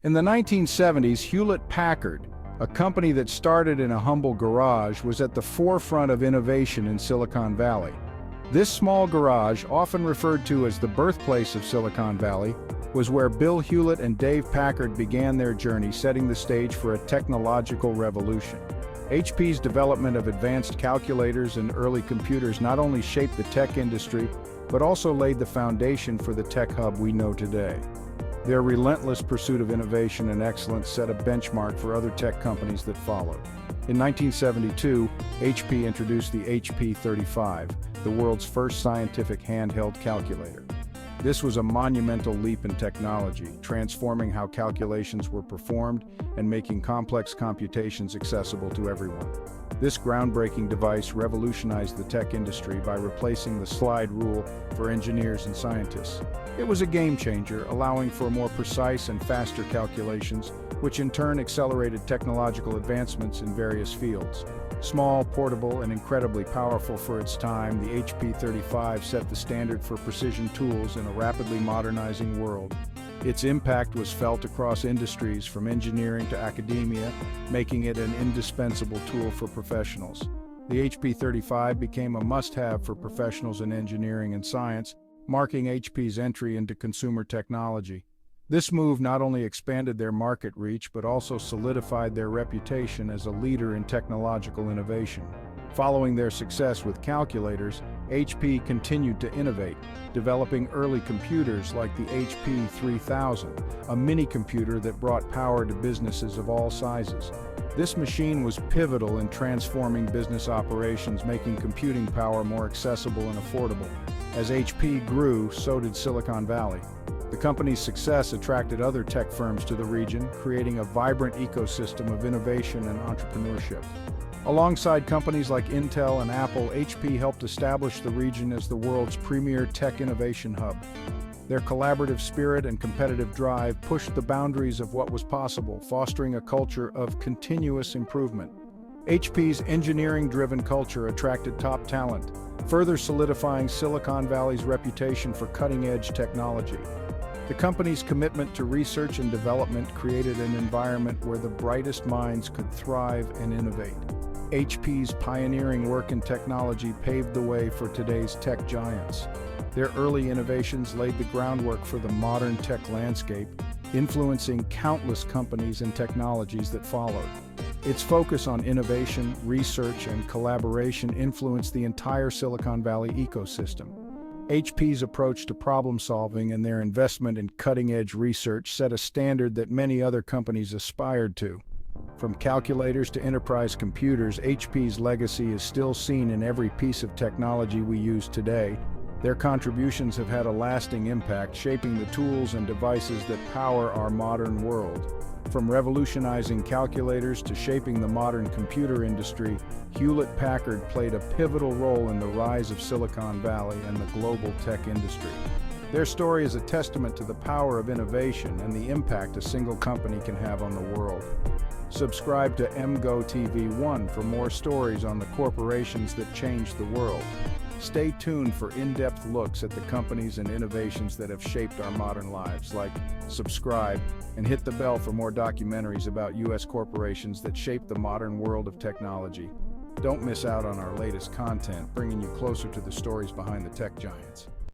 In the 1970s, Hewlett-Packard, a company that started in a humble garage, was at the forefront of innovation in Silicon Valley. This small garage, often referred to as the birthplace of Silicon Valley, was where Bill Hewlett and Dave Packard began their journey, setting the stage for a technological revolution. HP's development of advanced calculators and early computers not only shaped the tech industry, but also laid the foundation for the tech hub we know today. Their relentless pursuit of innovation and excellence set a benchmark for other tech companies that followed. In 1972, HP introduced the HP-35, the world's first scientific handheld calculator. This was a monumental leap in technology, transforming how calculations were performed and making complex computations accessible to everyone. This groundbreaking device revolutionized the tech industry by replacing the slide rule for engineers and scientists. It was a game changer, allowing for more precise and faster calculations, which in turn accelerated technological advancements in various fields. Small, portable, and incredibly powerful for its time, the HP-35 set the standard for precision tools in a rapidly modernizing world. Its impact was felt across industries from engineering to academia, making it an indispensable tool for professionals. The HP-35 became a must-have for professionals in engineering and science, marking HP's entry into consumer technology. This move not only expanded their market reach, but also solidified their reputation as a leader in technological innovation. Following their success with calculators, HP continued to innovate, developing early computers like the HP-3000, a mini-computer that brought power to businesses of all sizes. This machine was pivotal in transforming business operations, making computing power more accessible and affordable. As HP grew, so did Silicon Valley. The company's success attracted other tech firms to the region, creating a vibrant ecosystem of innovation and entrepreneurship. Alongside companies like Intel and Apple, HP helped establish the region as the world's premier tech innovation hub. Their collaborative spirit and competitive drive pushed the boundaries of what was possible, fostering a culture of continuous improvement. HP's engineering-driven culture attracted top talent, further solidifying Silicon Valley's reputation for cutting-edge technology. The company's commitment to research and development created an environment where the brightest minds could thrive and innovate. HP's pioneering work in technology paved the way for today's tech giants. Their early innovations laid the groundwork for the modern tech landscape, influencing countless companies and technologies that followed. Its focus on innovation, research, and collaboration influenced the entire Silicon Valley ecosystem. HP's approach to problem-solving and their investment in cutting-edge research set a standard that many other companies aspired to. From calculators to enterprise computers, HP's legacy is still seen in every piece of technology we use today. Their contributions have had a lasting impact, shaping the tools and devices that power our modern world. From revolutionizing calculators to shaping the modern computer industry, Hewlett-Packard played a pivotal role in the rise of Silicon Valley and the global tech industry. Their story is a testament to the power of innovation and the impact a single company can have on the world. Subscribe to emgotv1 for more stories on the corporations that changed the world. Stay tuned for in-depth looks at the companies and innovations that have shaped our modern lives. Subscribe, and hit the bell for more documentaries about U.S. corporations that shape the modern world of technology. Don't miss out on our latest content, bringing you closer to the stories behind the tech giants.